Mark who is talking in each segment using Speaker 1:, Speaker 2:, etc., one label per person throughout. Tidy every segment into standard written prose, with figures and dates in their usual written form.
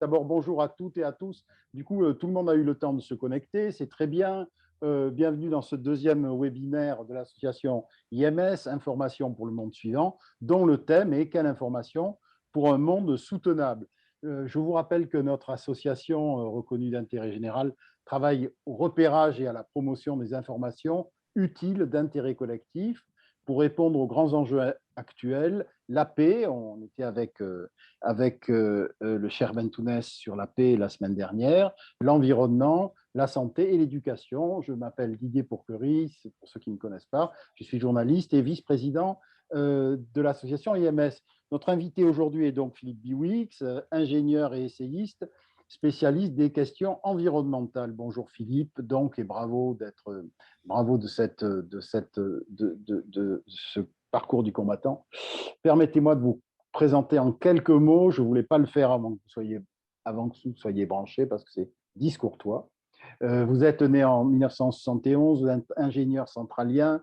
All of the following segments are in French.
Speaker 1: D'abord, bonjour à toutes et à tous. Du coup, tout le monde a eu le temps de se connecter, c'est très bien. Bienvenue dans ce deuxième webinaire de l'association IMS, Information pour le monde suivant, dont le thème est Quelle information pour un monde soutenable. Je vous rappelle que notre association reconnue d'intérêt général travaille au repérage et à la promotion des informations utiles d'intérêt collectif pour répondre aux grands enjeux actuels. La paix, on était avec le cher Bentounès sur la paix la semaine dernière, l'environnement, la santé et l'éducation. Je m'appelle Didier Pourquerie, pour ceux qui ne me connaissent pas. Je suis journaliste et vice-président de l'association IMS. Notre invité aujourd'hui est donc Philippe Biwix, ingénieur et essayiste, spécialiste des questions environnementales. Bonjour Philippe, donc, et bravo de ce parcours du combattant. Permettez-moi de vous présenter en quelques mots. Je ne voulais pas le faire avant que vous soyez branchés parce que c'est discourtois. Vous êtes né en 1971, vous êtes ingénieur centralien,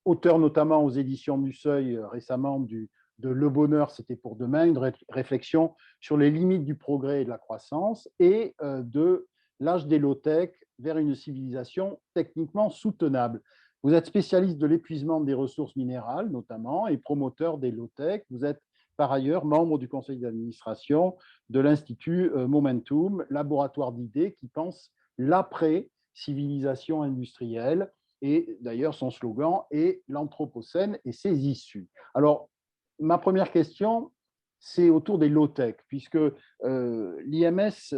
Speaker 1: auteur notamment aux éditions du Seuil récemment de Le Bonheur, c'était pour demain, une réflexion sur les limites du progrès et de la croissance, et de L'âge des low-tech vers une civilisation techniquement soutenable. Vous êtes spécialiste de l'épuisement des ressources minérales, notamment, et promoteur des low-tech. Vous êtes par ailleurs membre du conseil d'administration de l'Institut Momentum, laboratoire d'idées qui pense l'après-civilisation industrielle. Et d'ailleurs, son slogan est l'Anthropocène et ses issues. Alors, ma première question, c'est autour des low-tech, puisque l'IMS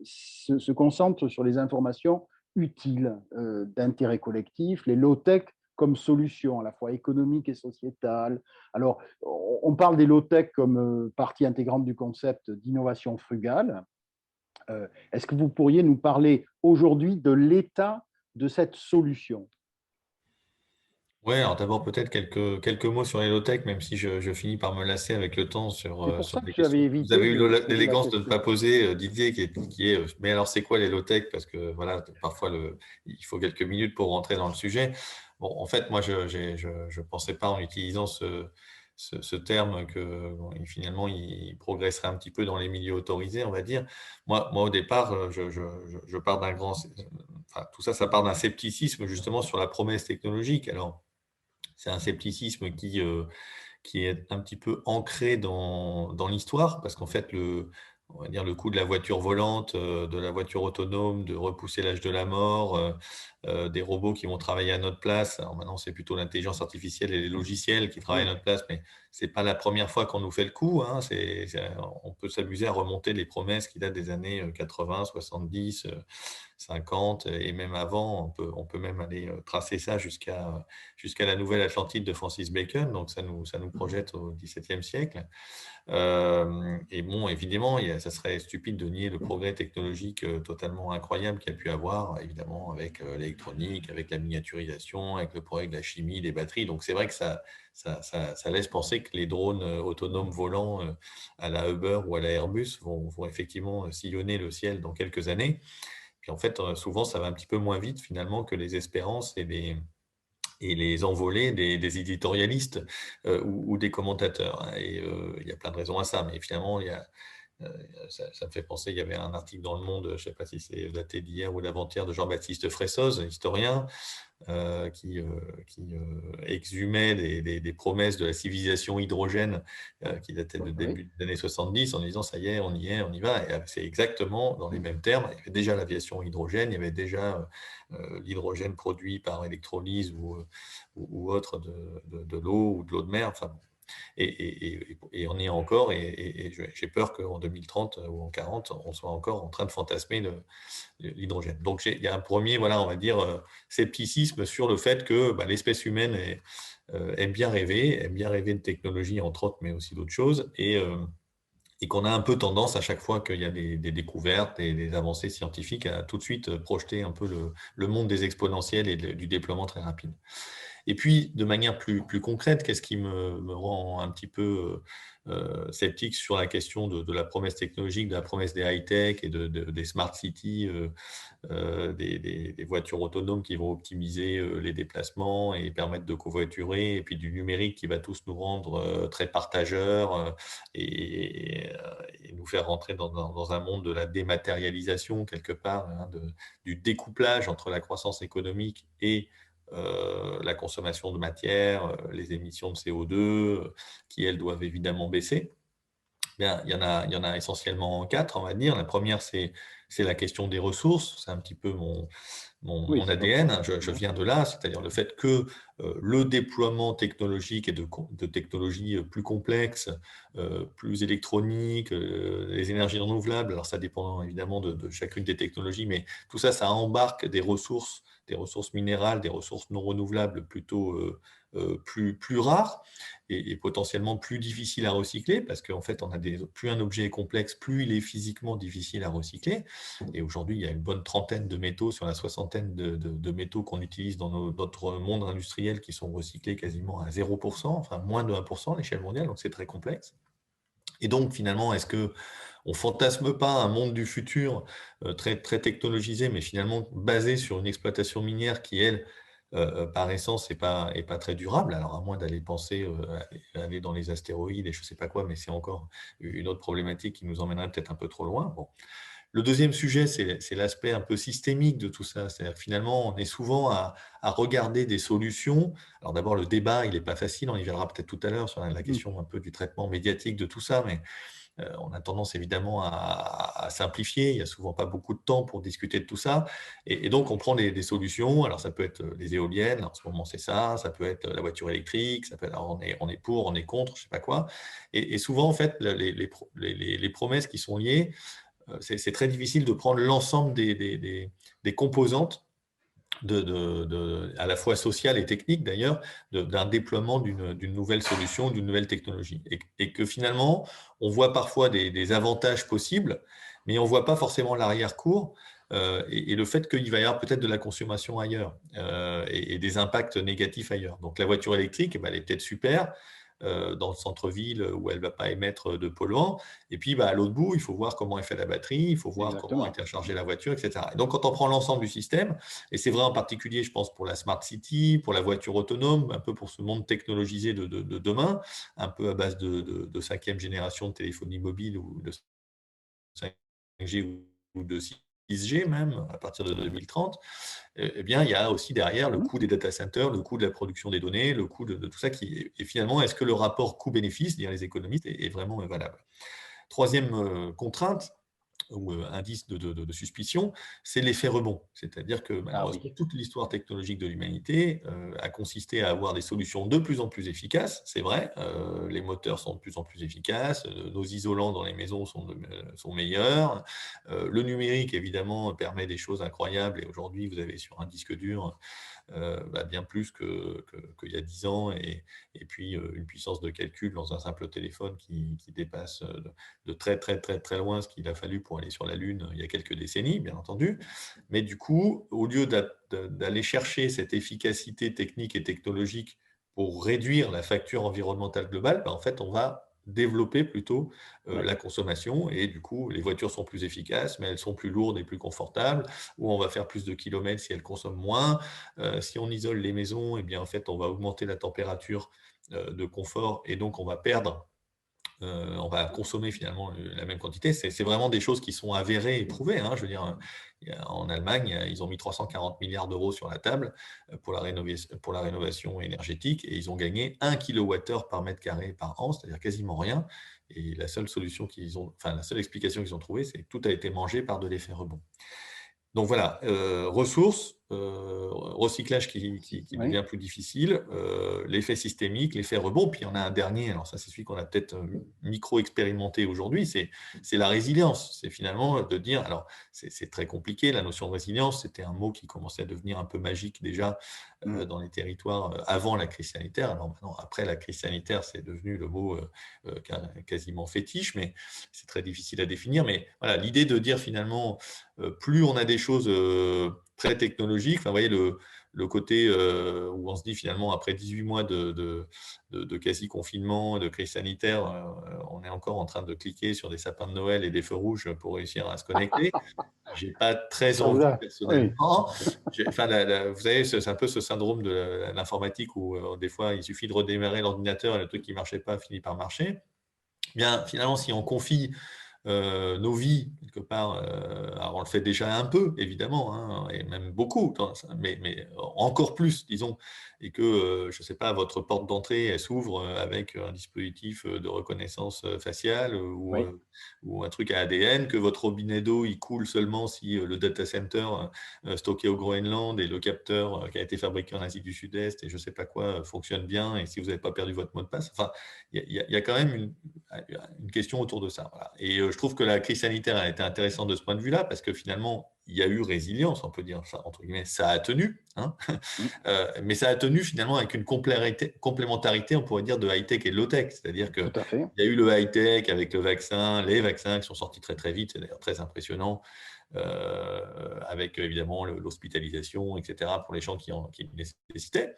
Speaker 1: se concentre sur les informations utiles d'intérêt collectif, les low-tech comme solution à la fois économique et sociétale. Alors, on parle des low-tech comme partie intégrante du concept d'innovation frugale. Est-ce que vous pourriez nous parler aujourd'hui de l'état de cette solution?
Speaker 2: Ouais, alors d'abord peut-être quelques mots sur les low-tech, même si je finis par me lasser avec le temps
Speaker 1: C'est
Speaker 2: sur,
Speaker 1: pour
Speaker 2: sur
Speaker 1: ça que
Speaker 2: des
Speaker 1: j'avais
Speaker 2: questions. Vous
Speaker 1: évité
Speaker 2: avez eu
Speaker 1: de vous poser la
Speaker 2: l'élégance de ne pas
Speaker 1: question.
Speaker 2: poser, Didier, qui est mais alors c'est quoi les low-tech? Parce que voilà, parfois il faut quelques minutes pour rentrer dans le sujet. Bon, en fait, moi, je pensais pas en utilisant ce terme que bon, finalement il progresserait un petit peu dans les milieux autorisés, on va dire. Moi au départ, je pars enfin, tout ça, ça part d'un scepticisme justement sur la promesse technologique. Alors, c'est un scepticisme qui est un petit peu ancré dans l'histoire parce qu'en fait, on va dire le coup de la voiture volante, de la voiture autonome, de repousser l'âge de la mort, des robots qui vont travailler à notre place. Alors maintenant, c'est plutôt l'intelligence artificielle et les logiciels qui travaillent
Speaker 1: Oui,
Speaker 2: à notre place, mais c'est pas la première fois qu'on nous fait le coup, hein. On peut s'amuser à remonter les promesses qui datent des années 80, 70, 50 et même avant. On peut même aller tracer ça jusqu'à la Nouvelle Atlantide de Francis Bacon. Donc ça nous projette au XVIIe siècle. Et bon, évidemment, ça serait stupide de nier le progrès technologique totalement incroyable qu'il y a pu avoir, évidemment, avec l'électronique, avec la miniaturisation, avec le progrès de la chimie, des batteries. Donc c'est vrai que ça laisse penser que les drones autonomes volants à la Uber ou à la Airbus vont effectivement sillonner le ciel dans quelques années. Puis en fait, souvent, ça va un petit peu moins vite finalement que les espérances et les envolées des éditorialistes ou des commentateurs, hein. Et il y a plein de raisons à ça, mais finalement, Heu, ça me fait penser, il y avait un article dans Le Monde, je ne sais pas si c'est daté d'hier ou d'avant-hier, de Jean-Baptiste Fressoz, historien, qui exhumait des promesses de la civilisation hydrogène, qui dataient de
Speaker 1: oui,
Speaker 2: début des années 70 en disant: «Ça y est, on y est, on y va», et c'est exactement dans les mêmes termes. Il y avait déjà l'aviation hydrogène, il y avait déjà, l'hydrogène produit par électrolyse ou autre de l'eau ou de l'eau de mer, enfin bon. Et on y est encore, et j'ai peur qu'en 2030 ou en 40, on soit encore en train de fantasmer l'hydrogène. Donc il y a un premier, voilà, on va dire, scepticisme sur le fait que bah, l'espèce humaine aime bien rêver de technologie, entre autres, mais aussi d'autres choses, et qu'on a un peu tendance, à chaque fois qu'il y a des découvertes et des avancées scientifiques, à tout de suite projeter un peu le monde des exponentiels et du déploiement très rapide. Et puis, de manière plus concrète, qu'est-ce qui me rend un petit peu sceptique sur la question de la promesse technologique, de la promesse des high-tech et des smart cities, des voitures autonomes qui vont optimiser les déplacements et permettre de covoiturer, et puis du numérique qui va tous nous rendre très partageurs et nous faire rentrer dans un monde de la dématérialisation quelque part, hein, du découplage entre la croissance économique et la consommation de matière, les émissions de CO2, qui elles doivent évidemment baisser. Bien, il y en a essentiellement 4, on va dire. La première, c'est la question des ressources. C'est un petit peu
Speaker 1: Oui,
Speaker 2: mon
Speaker 1: c'est votre
Speaker 2: ADN, hein. Je
Speaker 1: ouais.
Speaker 2: viens de là, c'est-à-dire le fait que le déploiement technologique et de technologies plus complexes, plus électroniques, les énergies renouvelables, alors ça dépend évidemment de chacune des technologies, mais tout ça, ça embarque des ressources minérales, des ressources non renouvelables plutôt plus rares et potentiellement plus difficiles à recycler, parce qu'en fait, plus un objet est complexe, plus il est physiquement difficile à recycler. Et aujourd'hui, il y a une bonne trentaine de métaux sur la soixantaine de métaux qu'on utilise dans notre monde industriel qui sont recyclés quasiment à 0%, enfin moins de 1% à l'échelle mondiale, donc c'est très complexe. Et donc, finalement, est-ce que on fantasme pas un monde du futur très, très technologisé, mais finalement basé sur une exploitation minière qui, elle, par essence, est pas très durable. Alors, à moins d'aller penser aller dans les astéroïdes et je ne sais pas quoi, mais c'est encore une autre problématique qui nous emmènerait peut-être un peu trop loin. Bon. Le deuxième sujet, c'est l'aspect un peu systémique de tout ça. C'est-à-dire que finalement, on est souvent à regarder des solutions. Alors d'abord, le débat, il n'est pas facile. On y verra peut-être tout à l'heure sur la
Speaker 1: Mmh.
Speaker 2: question un peu du traitement médiatique de tout ça, mais on a tendance évidemment à simplifier. Il n'y a souvent pas beaucoup de temps pour discuter de tout ça. Et donc, on prend des solutions. Alors, ça peut être les éoliennes. En ce moment, c'est ça. Ça peut être la voiture électrique. Ça peut être, alors, on est pour, on est contre, je ne sais pas quoi. Et souvent, en fait, les promesses qui sont liées, c'est très difficile de prendre l'ensemble des composantes à la fois sociales et techniques d'ailleurs, d'un déploiement d'une nouvelle solution, d'une nouvelle technologie. Et que finalement, on voit parfois des avantages possibles, mais on ne voit pas forcément l'arrière-cour et le fait qu'il va y avoir peut-être de la consommation ailleurs et des impacts négatifs ailleurs. Donc la voiture électrique, eh ben, elle est peut-être super, dans le centre-ville où elle ne va pas émettre de polluants. Et puis, bah, à l'autre bout, il faut voir comment est faite la batterie, il faut voir comment est
Speaker 1: Exactement.
Speaker 2: rechargée la voiture, etc. Et donc, quand on prend l'ensemble du système, et c'est vrai en particulier, je pense, pour la Smart City, pour la voiture autonome, un peu pour ce monde technologisé de demain, un peu à base de cinquième génération de téléphonie mobile ou de 5G ou de 6G même, à partir de 2030, eh bien, il y a aussi derrière le
Speaker 1: Mmh.
Speaker 2: coût des data centers, le coût de la production des données, le coût de tout ça et finalement, est-ce que le rapport coût-bénéfice, dire les économistes, est vraiment valable? Troisième contrainte, ou indice de suspicion, c'est l'effet rebond. C'est-à-dire que
Speaker 1: Ah
Speaker 2: malheureusement,
Speaker 1: oui.
Speaker 2: toute l'histoire technologique de l'humanité a consisté à avoir des solutions de plus en plus efficaces, c'est vrai, les moteurs sont de plus en plus efficaces, nos isolants dans les maisons sont meilleurs, le numérique, évidemment, permet des choses incroyables et aujourd'hui, vous avez sur un disque dur bien plus qu'il y a 10 ans et puis une puissance de calcul dans un simple téléphone qui dépasse de très, très, très, très loin ce qu'il a fallu pour aller sur la Lune il y a quelques décennies, bien entendu. Mais du coup, au lieu d'aller chercher cette efficacité technique et technologique pour réduire la facture environnementale globale, en fait, on va développer plutôt
Speaker 1: Ouais.
Speaker 2: la consommation et du coup, les voitures sont plus efficaces, mais elles sont plus lourdes et plus confortables, ou on va faire plus de kilomètres si elles consomment moins. Si on isole les maisons, eh bien, en fait, on va augmenter la température de confort et donc on va perdre on va consommer finalement la même quantité. C'est vraiment des choses qui sont avérées et prouvées, hein. Je veux dire, en Allemagne, ils ont mis 340 milliards d'euros sur la table pour la rénovation énergétique et ils ont gagné 1 kWh par mètre carré par an, c'est-à-dire quasiment rien. Et la seule solution enfin la seule explication qu'ils ont trouvée, c'est que tout a été mangé par de l'effet rebond. Donc voilà, ressources, recyclage qui
Speaker 1: Oui.
Speaker 2: devient plus difficile, l'effet systémique, l'effet rebond. Puis il y en a un dernier, alors ça c'est celui qu'on a peut-être micro-expérimenté aujourd'hui, c'est la résilience. C'est finalement de dire, alors c'est très compliqué, la notion de résilience, c'était un mot qui commençait à devenir un peu magique déjà
Speaker 1: Mmh.
Speaker 2: dans les territoires avant la crise sanitaire. Alors maintenant, après la crise sanitaire, c'est devenu le mot quasiment fétiche, mais c'est très difficile à définir. Mais voilà, l'idée de dire finalement, plus on a des choses très technologiques, enfin, vous voyez, le côté où on se dit finalement, après 18 mois de quasi-confinement, de crise sanitaire, on est encore en train de cliquer sur des sapins de Noël et des feux rouges pour réussir à se connecter. J'ai pas très
Speaker 1: Ça vous
Speaker 2: envie
Speaker 1: a... Oui,
Speaker 2: personnellement. Enfin, vous savez, c'est un peu ce syndrome de l'informatique où des fois, il suffit de redémarrer l'ordinateur et le truc qui marchait pas finit par marcher. Bien, finalement, si on confie nos vies, quelque part, alors on le fait déjà un peu, évidemment, hein, et même beaucoup, mais encore plus, disons, et que, je ne sais pas, votre porte d'entrée, elle s'ouvre avec un dispositif de reconnaissance faciale
Speaker 1: oui,
Speaker 2: ou un truc à ADN, que votre robinet d'eau, il coule seulement si le data center stocké au Groenland et le capteur qui a été fabriqué en Asie du Sud-Est et je ne sais pas quoi fonctionne bien, et si vous n'avez pas perdu votre mot de passe. Enfin, il y a quand même une question autour de ça. Voilà. Et je trouve que la crise sanitaire a été intéressante de ce point de vue-là, parce que finalement, il y a eu résilience, on peut dire ça, entre guillemets, ça a tenu, hein.
Speaker 1: mm,
Speaker 2: Mais ça a tenu finalement avec une complémentarité, on pourrait dire, de high-tech et de low-tech. C'est-à-dire qu'il
Speaker 1: tout à fait.
Speaker 2: y a eu le high-tech avec le vaccin, les vaccins qui sont sortis très très vite, c'est d'ailleurs très impressionnant, avec évidemment l'hospitalisation, etc., pour les gens qui le nécessitaient.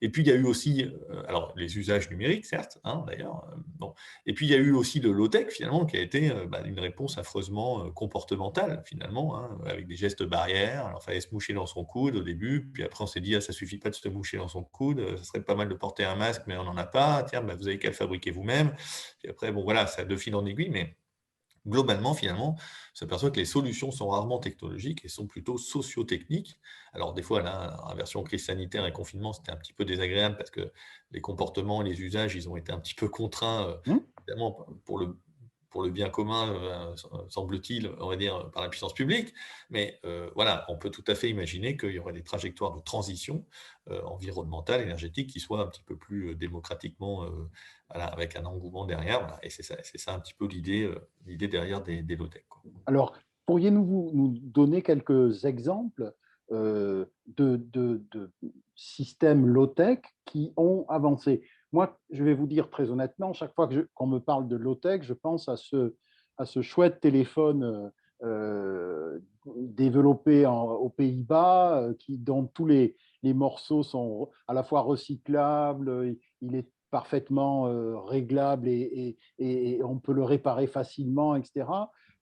Speaker 2: Et puis, il y a eu aussi, alors, les usages numériques, certes, hein, d'ailleurs. Bon. Et puis, il y a eu aussi le low-tech, finalement, qui a été une réponse affreusement comportementale, finalement, hein, avec des gestes barrières. Alors, il fallait se moucher dans son coude au début, puis après, on s'est dit, ah, ça ne suffit pas de se moucher dans son coude, ça serait pas mal de porter un masque, mais on n'en a pas. Tiens, bah, vous avez qu'à le fabriquer vous-même. Puis après, bon, voilà, ça a de fil en aiguille, mais globalement, finalement, on s'aperçoit que les solutions sont rarement technologiques et sont plutôt socio-techniques. Alors, des fois, là, en version crise sanitaire et confinement, c'était un petit peu désagréable parce que les comportements et les usages, ils ont été un petit peu contraints,
Speaker 1: Mm.
Speaker 2: évidemment, pour le bien commun, semble-t-il, on va dire, par la puissance publique. Mais voilà, on peut tout à fait imaginer qu'il y aurait des trajectoires de transition environnementale, énergétique, qui soient un petit peu plus démocratiquement, voilà, avec un engouement derrière. Voilà. Et c'est ça un petit peu l'idée derrière des low-tech, quoi.
Speaker 1: Alors, pourriez-nous nous donner quelques exemples de systèmes low-tech qui ont avancé? Moi, je vais vous dire très honnêtement, chaque fois qu'on me parle de low-tech, je pense à ce chouette téléphone développé aux Pays-Bas, dont tous les morceaux sont à la fois recyclables, il est parfaitement réglable et on peut le réparer facilement, etc.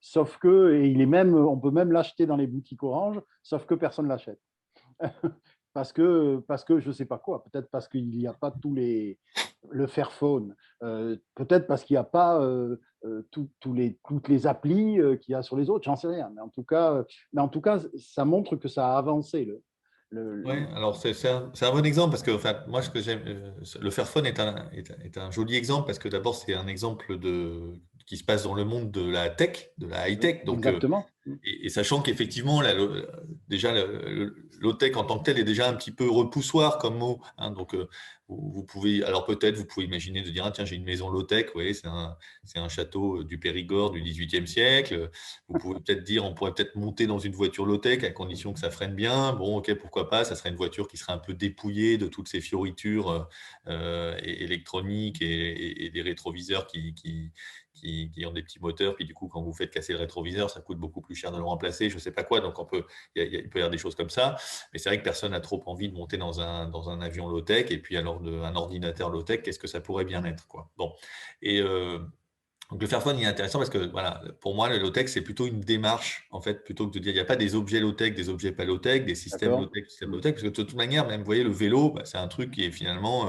Speaker 1: Sauf que, et il est même, on peut même l'acheter dans les boutiques Orange, sauf que personne ne l'achète. Parce que je ne sais pas quoi, peut-être parce qu'il n'y a pas le Fairphone, peut-être parce qu'il n'y a pas toutes les applis qu'il y a sur les autres, j'en sais rien. Mais en tout cas, ça montre que ça a avancé.
Speaker 2: Oui,
Speaker 1: Le-
Speaker 2: alors c'est un bon exemple parce que enfin, moi, ce que j'aime, le Fairphone est un joli exemple parce que d'abord, c'est un exemple qui se passe dans le monde de la tech, de la high-tech. Donc,
Speaker 1: Exactement.
Speaker 2: et sachant qu'effectivement, déjà, le low-tech en tant que tel est déjà un petit peu repoussoir comme mot, hein. Donc, vous pouvez, alors peut-être, vous pouvez imaginer de dire, ah, tiens, j'ai une maison low-tech, oui, c'est un château du Périgord du XVIIIe siècle. Vous pouvez peut-être dire, on pourrait peut-être monter dans une voiture low-tech à condition que ça freine bien. Bon, ok, pourquoi pas, ça serait une voiture qui serait un peu dépouillée de toutes ces fioritures électroniques et des rétroviseurs qui ont des petits moteurs, puis du coup, quand vous faites casser le rétroviseur, ça coûte beaucoup plus cher de le remplacer, je ne sais pas quoi, donc il peut y avoir des choses comme ça, mais c'est vrai que personne n'a trop envie de monter dans un avion low-tech, et puis alors un ordinateur low-tech, qu'est-ce que ça pourrait bien être, quoi. Bon, et donc le Fairphone, il est intéressant parce que voilà, pour moi, le low-tech, c'est plutôt une démarche, en fait, plutôt que de dire, il n'y a pas des objets low-tech, des objets pas low-tech, des systèmes
Speaker 1: D'accord.
Speaker 2: low-tech, systèmes low-tech, parce que de toute manière, même, vous voyez, le vélo, bah, c'est un truc qui est finalement,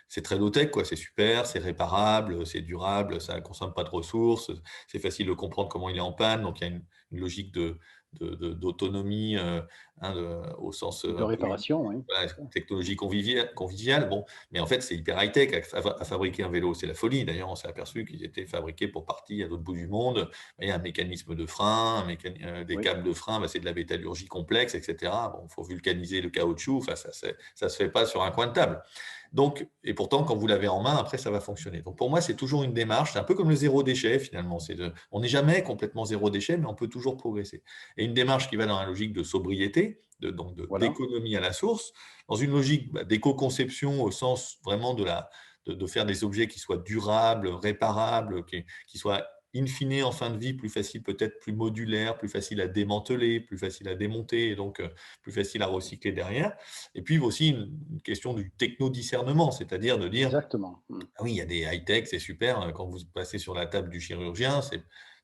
Speaker 2: c'est très low-tech, quoi. C'est super, c'est réparable, c'est durable, ça ne consomme pas de ressources, c'est facile de comprendre comment il est en panne, donc il y a une logique d'autonomie hein, au sens
Speaker 1: De
Speaker 2: un peu
Speaker 1: réparation, oui.
Speaker 2: voilà, technologie conviviale. Bon, mais en fait, c'est hyper high-tech à fabriquer un vélo. C'est la folie. D'ailleurs, on s'est aperçu qu'ils étaient fabriqués pour partie à l'autre bout du monde. Il y a un mécanisme de frein, des
Speaker 1: Oui.
Speaker 2: câbles de frein, bah, c'est de la métallurgie complexe, etc. Bon, il faut vulcaniser le caoutchouc. Enfin, ça se fait pas sur un coin de table. Donc, et pourtant, quand vous l'avez en main, après, ça va fonctionner. Donc, pour moi, c'est toujours une démarche. C'est un peu comme le zéro déchet, finalement. On n'est jamais complètement zéro déchet, mais on peut toujours progresser. Et une démarche qui va dans la logique de sobriété, donc
Speaker 1: Voilà.
Speaker 2: d'économie à la source, dans une logique d'éco-conception au sens vraiment de faire des objets qui soient durables, réparables, qui soient in fine, en fin de vie, plus facile peut-être, plus modulaire, plus facile à démanteler, plus facile à démonter et donc plus facile à recycler derrière. Et puis aussi une question du techno-discernement, c'est-à-dire de dire:
Speaker 1: Exactement. Mmh.
Speaker 2: «Ah oui, il y a des high-tech, c'est super, quand vous passez sur la table du chirurgien,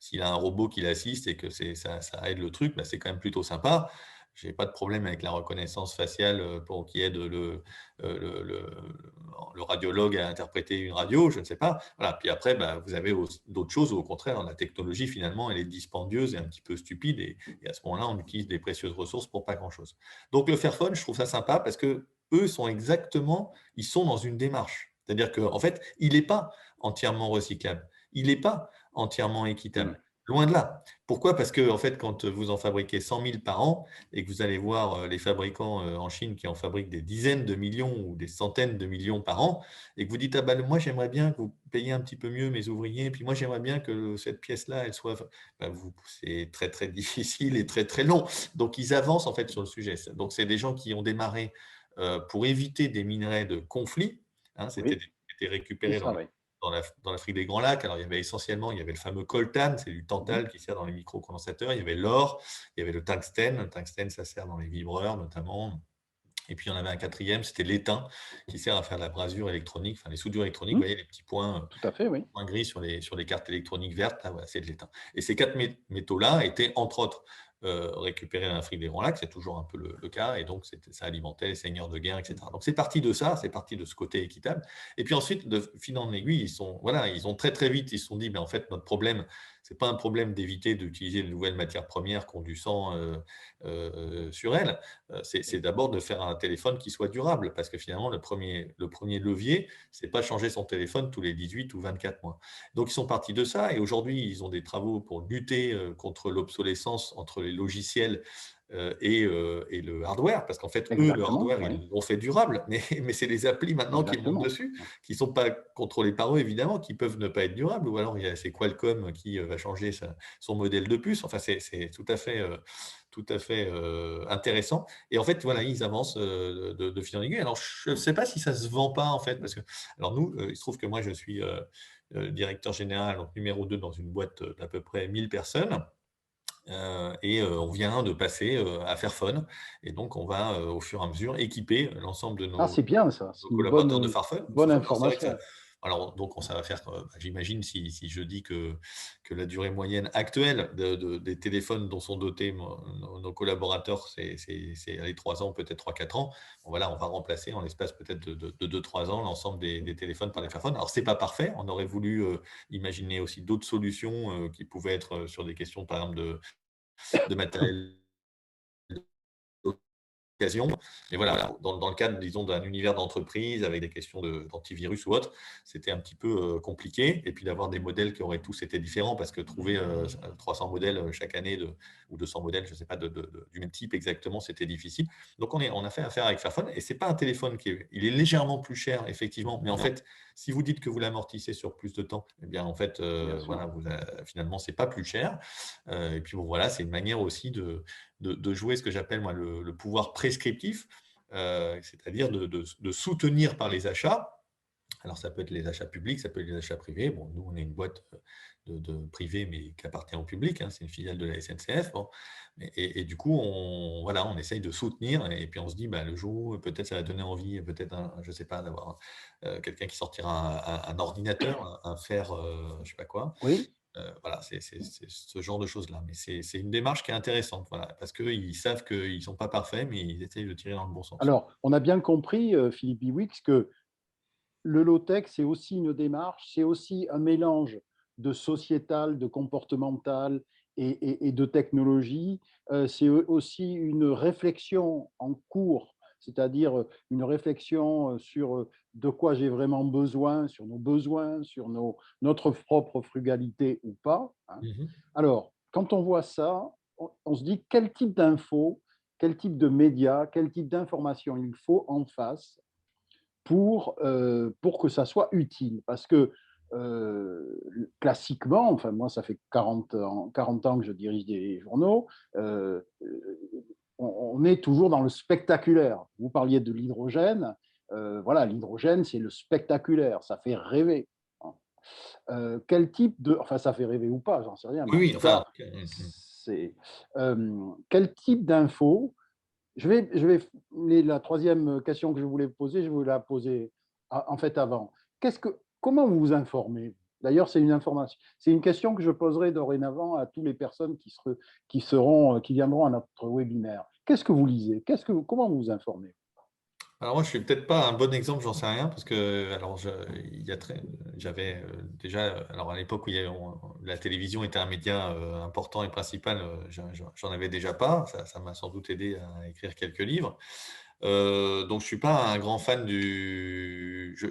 Speaker 2: s'il a un robot qui l'assiste et que ça aide le truc, bah, c'est quand même plutôt sympa». J'ai pas de problème avec la reconnaissance faciale, pour qu'il aide le radiologue à interpréter une radio, je ne sais pas. Voilà, puis après, bah, vous avez aussi d'autres choses où au contraire, la technologie finalement, elle est dispendieuse et un petit peu stupide et à ce moment-là, on utilise des précieuses ressources pour pas grand-chose. Donc le Fairphone, je trouve ça sympa parce qu'eux sont exactement ils sont dans une démarche. C'est-à-dire qu'en fait, il n'est pas entièrement recyclable, il n'est pas entièrement
Speaker 1: Mmh.
Speaker 2: équitable, loin de là. Pourquoi? Parce que en fait, quand vous en fabriquez 100 000 par an et que vous allez voir, les fabricants, en Chine qui en fabriquent des dizaines de millions ou des centaines de millions par an et que vous dites: «Ah bah, moi j'aimerais bien que vous payiez un petit peu mieux mes ouvriers, puis moi j'aimerais bien que cette pièce-là, elle soit» bah, c'est très, très difficile et très, très long. Donc ils avancent en fait sur le sujet. Donc c'est des gens qui ont démarré, pour éviter des minerais de conflit, hein,
Speaker 1: Oui,
Speaker 2: c'était
Speaker 1: c'est
Speaker 2: récupéré
Speaker 1: ça, oui.
Speaker 2: dans l'Afrique des Grands Lacs. Alors, il y avait le fameux coltan, c'est du
Speaker 1: Mmh.
Speaker 2: tantal qui sert dans les microcondensateurs. Il y avait l'or, il y avait le tungstène. Le tungstène, ça sert dans les vibreurs notamment. Et puis, il y en avait un quatrième, c'était l'étain, qui sert à faire la brasure électronique, enfin les soudures électroniques. Vous
Speaker 1: Mmh.
Speaker 2: voyez les petits points,
Speaker 1: Tout à fait, oui.
Speaker 2: gris sur les cartes électroniques vertes, là, voilà, c'est de l'étain. Et ces 4 métaux-là étaient, entre autres, récupérés dans l'Afrique des Grands Lacs, c'est toujours un peu le cas, et donc ça alimentait les seigneurs de guerre, etc. Donc c'est parti de ça, c'est parti de ce côté équitable. Et puis ensuite, de fil en aiguille, voilà, ils ont très très vite, ils se sont dit, mais en fait, notre problème, c'est pas un problème d'éviter d'utiliser de nouvelles matières premières qui ont du sang sur elles. C'est d'abord de faire un téléphone qui soit durable, parce que finalement, le premier levier, c'est pas changer son téléphone tous les 18 ou 24 mois. Donc ils sont partis de ça et aujourd'hui, ils ont des travaux pour lutter, contre l'obsolescence entre les logiciels, et le hardware. Parce qu'en fait, eux, le
Speaker 1: Exactement,
Speaker 2: hardware,
Speaker 1: oui.
Speaker 2: ils l'ont fait durable, mais mais c'est les applis maintenant qui montent
Speaker 1: Exactement.
Speaker 2: dessus, qui ne sont pas contrôlées par eux évidemment, qui peuvent ne pas être durables ou alors c'est Qualcomm qui, va changer son modèle de puce. Enfin, c'est tout à fait, intéressant et en fait, voilà, ils avancent, de fil en aiguille. Alors je ne sais pas si ça se vend pas en fait parce que alors nous, il se trouve que moi je suis, directeur général, donc numéro 2 dans une boîte, d'à peu près 1000 personnes, et on vient de passer, à Fairphone et donc on va, au fur et à mesure équiper l'ensemble de
Speaker 1: Ah, c'est bien ça,
Speaker 2: nos
Speaker 1: c'est une
Speaker 2: collaborateurs de Fairphone.
Speaker 1: bonne
Speaker 2: Alors c'est vrai que ça
Speaker 1: information.
Speaker 2: alors donc ça va faire, j'imagine si je dis que la durée moyenne actuelle des téléphones dont sont dotés nos collaborateurs, c'est allez 3 ans, peut-être 3 4 ans. Bon voilà, on va remplacer en l'espace peut-être de 2 3 ans l'ensemble des téléphones par des Fairphone. Alors c'est pas parfait, on aurait voulu, imaginer aussi d'autres solutions, qui pouvaient être, sur des questions par exemple de matériel occasion. Mais voilà, dans le cadre, disons, d'un univers d'entreprise avec des questions d'antivirus ou autre, c'était un petit peu compliqué. Et puis d'avoir des modèles qui auraient tous été différents parce que trouver 300 modèles chaque année ou 200 modèles, je ne sais pas, du même type exactement, c'était difficile. Donc on a fait affaire avec Fairphone et c'est pas un téléphone il est légèrement plus cher, effectivement. Mais en fait, si vous dites que vous l'amortissez sur plus de temps, eh bien en fait,
Speaker 1: Bien sûr.
Speaker 2: voilà, finalement, c'est pas plus cher. Et puis bon, voilà, c'est une manière aussi de jouer ce que j'appelle moi le pouvoir prescriptif, c'est-à-dire de soutenir par les achats. Alors ça peut être les achats publics, ça peut être les achats privés. Bon, nous, on est une boîte de privée, mais qui appartient au public, hein, c'est une filiale de la SNCF. Bon. Et du coup, voilà, on essaye de soutenir et puis on se dit, bah, le jour où peut-être ça va donner envie, peut-être, je ne sais pas, d'avoir quelqu'un qui sortira un ordinateur, un fer, je ne sais pas quoi,
Speaker 1: Oui.
Speaker 2: voilà, c'est ce genre de choses-là. Mais c'est une démarche qui est intéressante, voilà, parce qu'ils savent qu'ils ne sont pas parfaits, mais ils essayent de tirer dans le bon sens.
Speaker 1: Alors, on a bien compris, Philippe Biwix, que le low-tech, c'est aussi une démarche, c'est aussi un mélange de sociétal, de comportemental et de technologie. C'est aussi une réflexion en cours, c'est-à-dire une réflexion sur de quoi j'ai vraiment besoin, sur notre propre frugalité ou pas, hein.
Speaker 2: Mmh.
Speaker 1: Alors, quand on voit ça, on se dit quel type d'infos, quel type de médias, quel type d'information il faut en face pour que ça soit utile. Parce que classiquement, enfin moi ça fait 40 ans que je dirige des journaux, on est toujours dans le spectaculaire. Vous parliez de l'hydrogène, voilà, l'hydrogène c'est le spectaculaire, ça fait rêver. Quel type de, enfin ça fait rêver ou pas, j'en sais rien, mais
Speaker 2: Oui,
Speaker 1: en
Speaker 2: oui,
Speaker 1: tout
Speaker 2: enfin, en
Speaker 1: cas,
Speaker 2: tout cas,
Speaker 1: c'est, quel type d'infos je vais la troisième question que je voulais poser, je voulais la poser en fait avant. Comment vous vous informez? D'ailleurs, c'est une information, c'est une question que je poserai dorénavant à toutes les personnes qui viendront à notre webinaire. Qu'est-ce que vous lisez? Comment vous vous informez?
Speaker 2: alors moi, je suis peut-être pas un bon exemple, j'en sais rien, parce que alors il y a j'avais déjà, alors à l'époque où la télévision était un média important et principal, j'en avais déjà pas. Ça m'a sans doute aidé à écrire quelques livres. Donc je suis pas un grand fan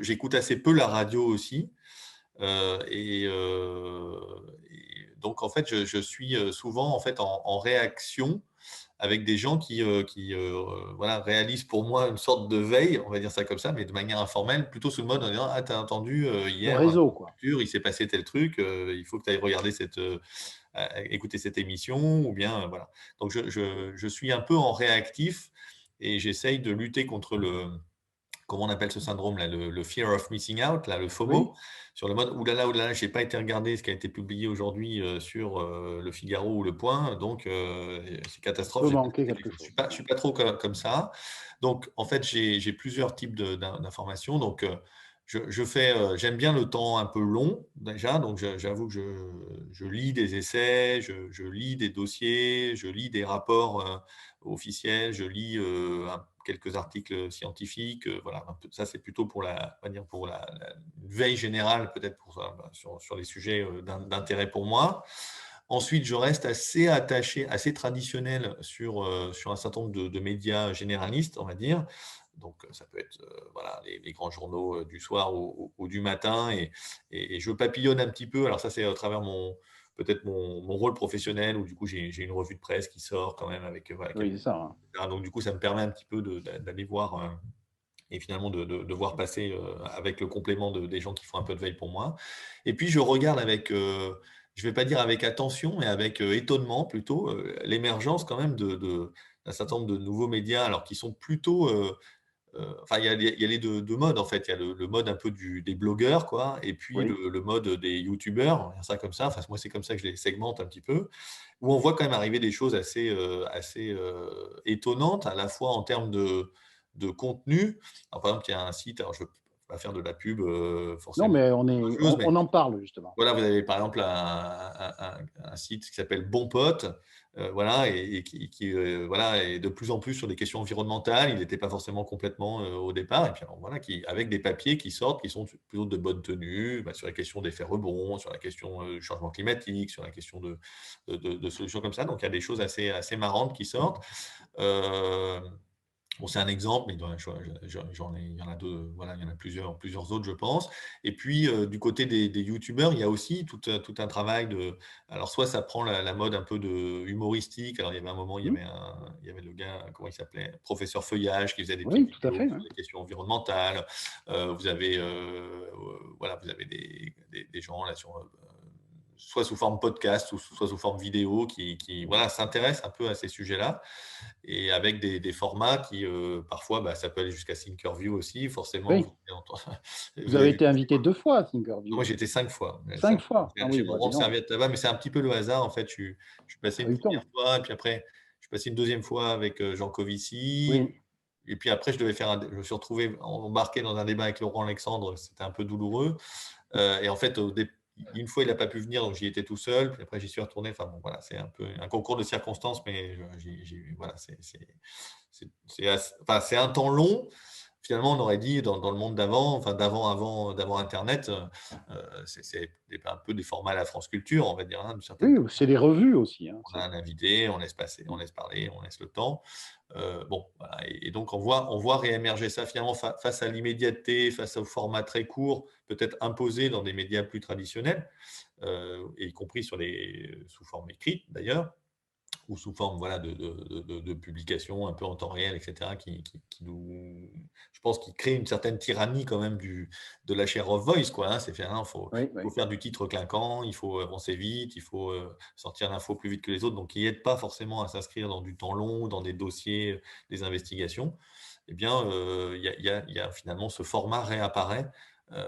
Speaker 2: j'écoute assez peu la radio aussi. Et donc en fait, je suis souvent en fait en réaction avec des gens qui voilà, réalisent pour moi une sorte de veille, on va dire ça comme ça, mais de manière informelle, plutôt sous le mode en disant: «Ah, tu as entendu,
Speaker 1: Le
Speaker 2: hier,
Speaker 1: réseau, quoi.
Speaker 2: il s'est passé tel truc, il faut que tu ailles regarder écouter cette émission» ou bien, voilà. Donc je suis un peu en réactif et j'essaye de lutter contre comment on appelle ce syndrome-là? Le fear of missing out, là, le
Speaker 1: Oui,
Speaker 2: FOMO, sur le mode: «Ouh là là, j'ai pas été regarder ce qui a été publié aujourd'hui, sur, Le Figaro ou Le Point, donc c'est
Speaker 1: il
Speaker 2: catastrophe,
Speaker 1: peut
Speaker 2: j'ai pas
Speaker 1: manquer
Speaker 2: quelque
Speaker 1: quelque
Speaker 2: chose».
Speaker 1: chose.
Speaker 2: Je
Speaker 1: Ouais.
Speaker 2: suis pas trop comme ça. Donc en fait, j'ai plusieurs types d'informations. Donc j'aime bien le temps un peu long déjà, donc j'avoue que je lis des essais, je lis des dossiers, je lis des rapports, officiels, je lis, quelques articles scientifiques, voilà, un peu ça, c'est plutôt pour on va dire pour la veille générale, peut-être pour ça, bah, sur les sujets, d'intérêt pour moi. Ensuite, je reste assez attaché, assez traditionnel sur un certain nombre de médias généralistes, on va dire. Donc, ça peut être, voilà, les grands journaux, du soir ou du matin et je papillonne un petit peu. Alors ça, c'est à travers peut-être mon rôle professionnel où du coup, j'ai une revue de presse qui sort quand même avec, voilà,
Speaker 1: Oui,
Speaker 2: quelques
Speaker 1: c'est ça, hein.
Speaker 2: donc du coup, ça me permet un petit peu d'aller voir, et finalement de voir passer, avec le complément des gens qui font un peu de veille pour moi. Et puis je regarde avec, je ne vais pas dire avec attention, mais avec, étonnement plutôt, l'émergence quand même d'un certain nombre de nouveaux médias, alors qui sont plutôt, enfin il y a les 2 modes en fait. Il y a le mode un peu des blogueurs quoi et puis
Speaker 1: Oui,
Speaker 2: le mode des youtubeurs, on va dire ça comme ça. Enfin moi c'est comme ça que je les segmente un petit peu, où on voit quand même arriver des choses assez étonnantes, à la fois en termes de contenu. Alors, par exemple, il y a un site, alors je ne veux pas faire de la pub,
Speaker 1: non,
Speaker 2: forcément
Speaker 1: mais
Speaker 2: courageuse, mais
Speaker 1: on en parle justement.
Speaker 2: voilà, vous avez par exemple un site qui s'appelle Bon Pote, voilà et voilà est de plus en plus sur des questions environnementales. Il n'était pas forcément complètement, au départ et puis alors voilà, avec des papiers qui sortent, qui sont plutôt de bonne tenue, bah, sur la question d'effets rebonds, sur la question, du changement climatique, sur la question de solutions comme ça. Donc il y a des choses assez marrantes qui sortent. Hem Bon, c'est un exemple, mais il y en a deux, voilà, il y en a plusieurs autres, je pense. Et puis, du côté des youtubeurs, il y a aussi tout un travail alors soit ça prend la mode un peu de humoristique. Alors il y avait un moment,
Speaker 1: Mmh.
Speaker 2: il y avait le gars, comment il s'appelait? Professeur Feuillage qui faisait des petites
Speaker 1: Oui, tout à
Speaker 2: vidéos
Speaker 1: fait,
Speaker 2: sur
Speaker 1: ouais.
Speaker 2: les questions environnementales. Vous avez, voilà, vous avez des gens là soit sous forme podcast ou soit sous forme vidéo qui voilà, s'intéressent un peu à ces sujets-là et avec des formats qui, parfois, bah, ça peut aller jusqu'à Thinkerview aussi, forcément,
Speaker 1: Oui,
Speaker 2: vous avez enten
Speaker 1: vous
Speaker 2: vous
Speaker 1: avez
Speaker 2: avez vu
Speaker 1: été invité 2 fois à
Speaker 2: moi,
Speaker 1: Thinkerview.
Speaker 2: j'ai été 5 fois,
Speaker 1: 5
Speaker 2: 5 fois.
Speaker 1: fois? Ah
Speaker 2: J'ai
Speaker 1: oui,
Speaker 2: mon
Speaker 1: bah,
Speaker 2: rang
Speaker 1: dis
Speaker 2: de
Speaker 1: donc,
Speaker 2: serviette là-bas, mais c'est un petit peu le hasard, en fait. Je suis passé une première
Speaker 1: feuilleton.
Speaker 2: fois et puis après, je suis passé une deuxième fois avec, Jean Covici
Speaker 1: Oui,
Speaker 2: et puis après je me suis retrouvé embarqué dans un débat avec Laurent Alexandre, c'était un peu douloureux, et en fait, une fois, il n'a pas pu venir, donc j'y étais tout seul, puis après j'y suis retourné. Enfin bon, voilà, c'est un peu un concours de circonstances, mais voilà, enfin, c'est un temps long. Finalement, on aurait dit dans le monde d'avant, enfin d'avant internet, c'est un peu des formats à la France Culture, on va dire, hein, d'une certaine
Speaker 1: oui, c'est des revues aussi, hein,
Speaker 2: on a un invité, on laisse passer, on laisse parler, on laisse le temps. Bon, voilà et donc on voit réémerger ça finalement face à l'immédiateté, face au format très court, peut-être imposé dans des médias plus traditionnels, et y compris sous forme écrite d'ailleurs ou sous forme voilà, de publications un peu en temps réel, et cetera, qui nous je pense qui crée une certaine tyrannie quand même de la share of voice, quoi, hein. C'est faire hein,
Speaker 1: oui,
Speaker 2: il faut
Speaker 1: oui.
Speaker 2: faire du titre clinquant, il faut avancer vite, il faut, sortir l'info plus vite que les autres, donc qui aide pas forcément à s'inscrire dans du temps long, dans des dossiers, des investigations. Eh bien, il y a finalement ce format réapparaît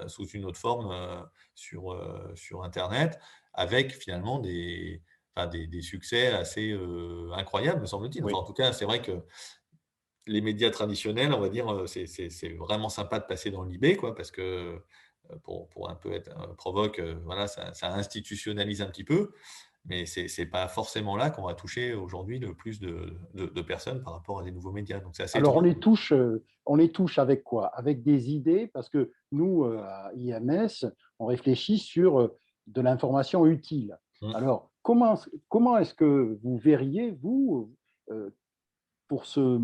Speaker 2: sous une autre forme sur Internet, avec finalement enfin, des succès assez incroyables, me semble-t-il. Enfin,
Speaker 1: Oui.
Speaker 2: en tout cas, c'est vrai que les médias traditionnels, on va dire, c'est vraiment sympa de passer dans l'IB, quoi, parce que pour un peu être provoque, voilà, ça institutionnalise un petit peu, mais c'est pas forcément là qu'on va toucher aujourd'hui le plus de personnes par rapport à des nouveaux médias. Donc c'est assez
Speaker 1: Alors,
Speaker 2: étonnant.
Speaker 1: on les touche avec quoi? Avec des idées, parce que nous, à IMS, on réfléchit sur de l'information utile.
Speaker 2: Mmh.
Speaker 1: Alors, comment est-ce que vous verriez, vous, euh, pour ce,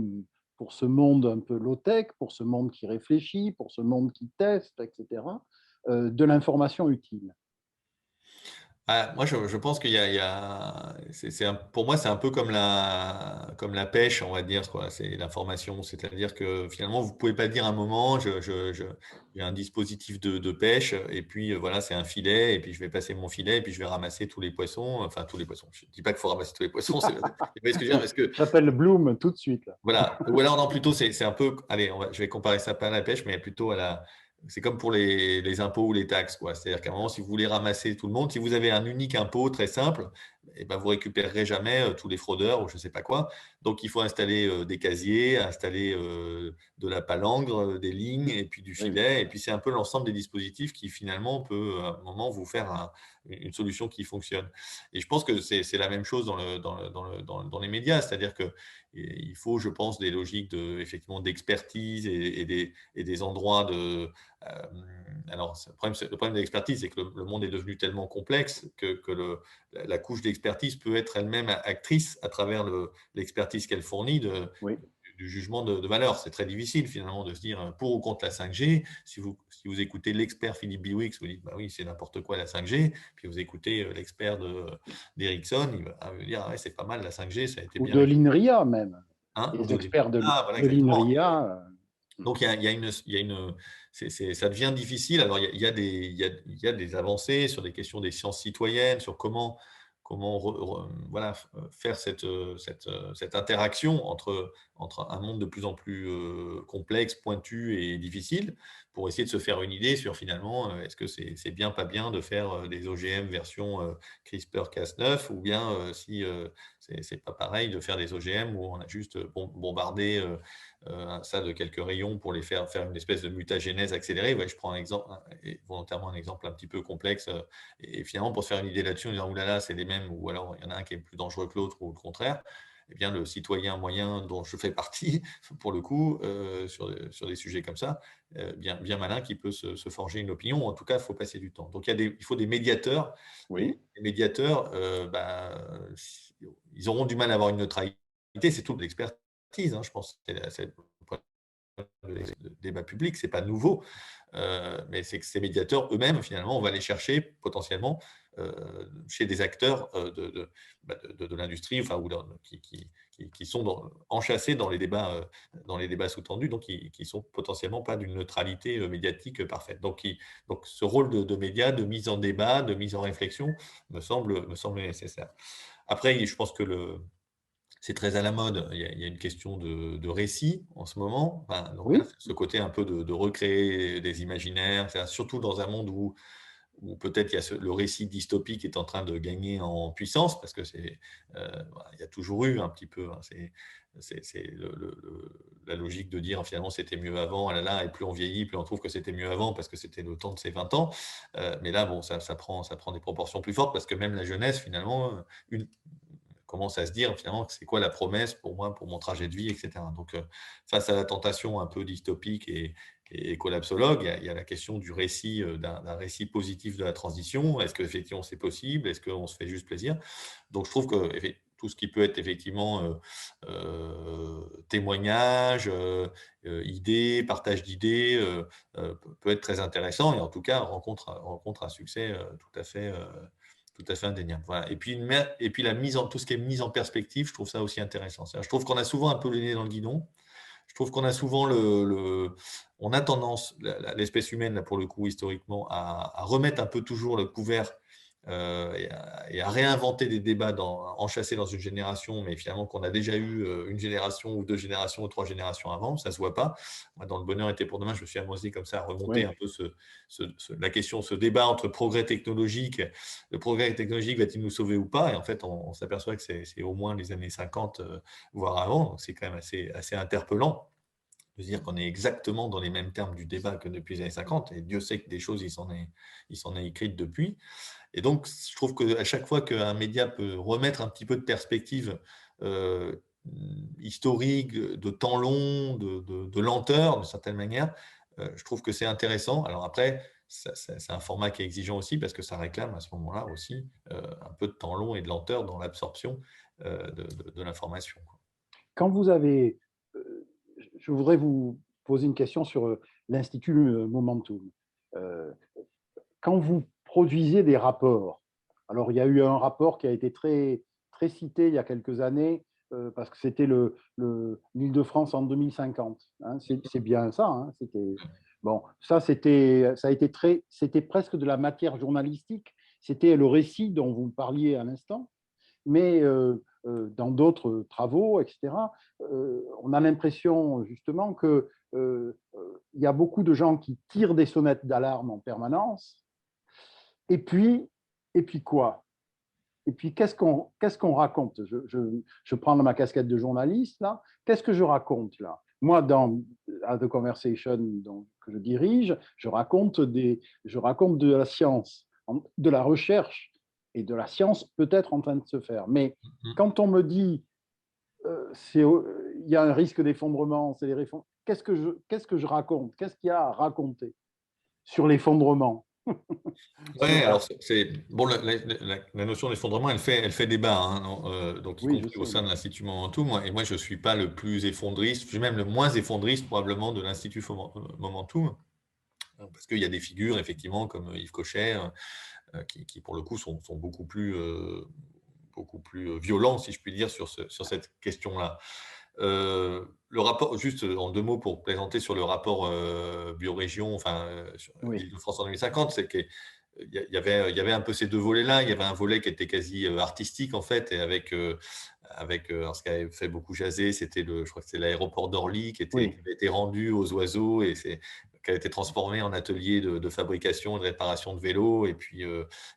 Speaker 1: pour ce monde un peu low-tech, pour ce monde qui réfléchit, pour ce monde qui teste, etc., de l'information utile?
Speaker 2: Ah, moi, je pense qu'il y a pour moi, c'est un peu comme la pêche, on va dire, quoi. C'est l'information, c'est-à-dire que finalement, vous pouvez pas dire à un moment, j'ai un dispositif de pêche et puis voilà, c'est un filet et puis je vais passer mon filet et puis je vais ramasser tous les poissons, enfin tous les poissons. Je dis pas qu'il faut ramasser tous les poissons, vous voyez ce que je veux dire? Parce que
Speaker 1: J'appelle Bloom tout de suite, là.
Speaker 2: voilà, ou alors non, plutôt c'est un peu allez, je vais comparer ça pas à la pêche, mais plutôt à la c'est comme pour les impôts ou les taxes, quoi. C'est-à-dire qu'à un moment, si vous voulez ramasser tout le monde, si vous avez un unique impôt très simple, et ben, vous récupérerez jamais, tous les fraudeurs ou je ne sais pas quoi. Donc il faut installer, des casiers, installer, de la palangre, des lignes et puis du
Speaker 1: Oui, oui.
Speaker 2: filet et puis c'est un peu l'ensemble des dispositifs qui finalement peut, à un moment, vous faire une solution qui fonctionne. Et je pense que c'est la même chose dans les médias. C'est-à-dire que il faut, je pense, des logiques effectivement d'expertise et des endroits alors, le problème de l'expertise, c'est que le monde est devenu tellement complexe que la couche d'expertise peut être elle-même actrice à travers l'expertise qu'elle fournit
Speaker 1: Oui.
Speaker 2: du jugement de valeur. C'est très difficile finalement de se dire pour ou contre la 5G. Si vous écoutez l'expert Philippe Biwix, vous dites bah oui, c'est n'importe quoi la 5G. Puis vous écoutez l'expert d'Ericsson, il va vous dire ah ouais, c'est pas mal la 5G, ça a été
Speaker 1: Ou
Speaker 2: bien
Speaker 1: de
Speaker 2: réussi.
Speaker 1: l'INRIA même.
Speaker 2: Hein, ou
Speaker 1: Les
Speaker 2: de
Speaker 1: experts
Speaker 2: ah, voilà,
Speaker 1: de
Speaker 2: exactement.
Speaker 1: l'INRIA.
Speaker 2: Donc ça devient difficile. Alors il y a des avancées sur des questions des sciences citoyennes, sur comment voilà, faire cette interaction entre un monde de plus en plus complexe, pointu et difficile, pour essayer de se faire une idée sur finalement, est-ce que c'est bien, pas bien de faire des OGM version CRISPR-Cas9 ou bien si c'est pas pareil de faire des OGM où on a juste bombardé ça de quelques rayons pour les faire une espèce de mutagénèse accélérée. Ouais, je prends un exemple, et volontairement un exemple un petit peu complexe. Et finalement, pour se faire une idée là-dessus, en disant oulala, c'est les mêmes, ou alors il y en a un qui est plus dangereux que l'autre, ou le contraire. Eh bien, le citoyen moyen dont je fais partie, pour le coup, sur des sujets comme ça, bien malin, qui peut se forger une opinion. En tout cas, il faut passer du temps. Donc, il faut des médiateurs. Et
Speaker 1: Oui,
Speaker 2: les médiateurs, ils auront du mal à avoir une neutralité. C'est tout de l'expertise, hein, je pense. C'est le problème de débat public, c'est pas nouveau, mais c'est que ces médiateurs eux-mêmes, finalement, on va les chercher potentiellement chez des acteurs de l'industrie, enfin, qui sont enchâssés dans les débats sous-tendus, donc qui sont potentiellement pas d'une neutralité médiatique parfaite. Donc ce rôle de média, de mise en débat, de mise en réflexion, me semble nécessaire. Après, je pense que c'est très à la mode. Il y a une question de récit en ce moment. Enfin, donc,
Speaker 1: oui,
Speaker 2: ce côté un peu de recréer des imaginaires, surtout dans un monde où peut-être il y a le récit dystopique est en train de gagner en puissance, parce que voilà, il y a toujours eu un petit peu, hein, c'est la logique de dire finalement c'était mieux avant, ah là là, et plus on vieillit, plus on trouve que c'était mieux avant parce que c'était le temps de ses 20 ans. Mais là, bon, ça prend des proportions plus fortes parce que même la jeunesse, finalement, commence à se dire finalement c'est quoi la promesse pour moi, pour mon trajet de vie, etc. Donc, face à la tentation un peu dystopique et collapsologue, il y a la question du récit, d'un récit positif de la transition. Est-ce qu'effectivement c'est possible? Est-ce qu'on se fait juste plaisir? Donc, je trouve que tout ce qui peut être effectivement témoignage, idées, partage d'idées, peut être très intéressant et en tout cas rencontre un succès tout à fait indéniable. Voilà. Et puis tout ce qui est mise en perspective, je trouve ça aussi intéressant. Je trouve qu'on a souvent un peu le nez dans le guidon. Je trouve qu'on a souvent on a tendance, l'espèce humaine, là, pour le coup, historiquement, à remettre un peu toujours le couvert et à réinventer des débats, enchâssés dans une génération, mais finalement qu'on a déjà eu une génération ou deux générations ou trois générations avant, ça ne se voit pas. Moi, dans Le Bonheur était pour demain, je me suis amusé comme ça à remonter
Speaker 1: Oui.
Speaker 2: un peu la question, ce débat entre progrès technologique. Le progrès technologique va-t-il nous sauver ou pas? Et en fait, on s'aperçoit que c'est au moins les années 50, voire avant. Donc, c'est quand même assez interpellant de dire qu'on est exactement dans les mêmes termes du débat que depuis les années 50. Et Dieu sait que des choses, il s'en est écrites depuis. Et donc, je trouve qu'à chaque fois qu'un média peut remettre un petit peu de perspective historique, de temps long, de lenteur, d'une certaine manière, je trouve que c'est intéressant. Alors après, c'est un format qui est exigeant aussi parce que ça réclame à ce moment-là aussi un peu de temps long et de lenteur dans l'absorption de l'information, quoi.
Speaker 1: Quand vous avez, je voudrais vous poser une question sur l'Institut Momentum. Euh, Quand vous produisez des rapports, alors il y a eu un rapport qui a été très cité il y a quelques années, parce que c'était l'Île-de-France en 2050. Hein, c'est bien ça. Hein, bon, ça a été c'était presque de la matière journalistique. C'était le récit dont vous me parliez à l'instant, mais dans d'autres travaux, etc., on a l'impression justement que il y a beaucoup de gens qui tirent des sonnettes d'alarme en permanence. Et puis, et puis quoi? Et puis, qu'est-ce qu'on raconte? Je prends ma casquette de journaliste, là. Qu'est-ce que je raconte, là? Moi, dans The Conversation donc, que je dirige, je raconte de la science, de la recherche et de la science peut-être en train de se faire. Mais quand on me dit il y a un risque d'effondrement, qu'est-ce que je raconte? Qu'est-ce qu'il y a à raconter sur l'effondrement?
Speaker 2: Ouais,
Speaker 1: sur
Speaker 2: alors bon, la notion d'effondrement, elle fait débat, hein, non, donc y
Speaker 1: Oui, je
Speaker 2: compris au
Speaker 1: sais.
Speaker 2: sein de l'Institut Momentum. Moi, je suis pas le plus effondriste, je suis même le moins effondriste probablement de l'Institut Momentum, parce qu'il y a des figures effectivement comme Yves Cochet, qui pour le coup sont beaucoup plus violents, si je puis dire, sur cette question-là. Le rapport, juste en deux mots pour plaisanter sur le rapport biorégion, enfin, sur
Speaker 1: Oui,
Speaker 2: l'Île-de-France en 2050, c'est qu'il y avait un peu ces deux volets-là. Il y avait un volet qui était quasi artistique, en fait, et alors ce qui avait fait beaucoup jaser, je crois que c'était l'aéroport d'Orly qui
Speaker 1: oui.
Speaker 2: avait été rendu aux oiseaux qui a été transformé en atelier de fabrication et de réparation de vélos. Et puis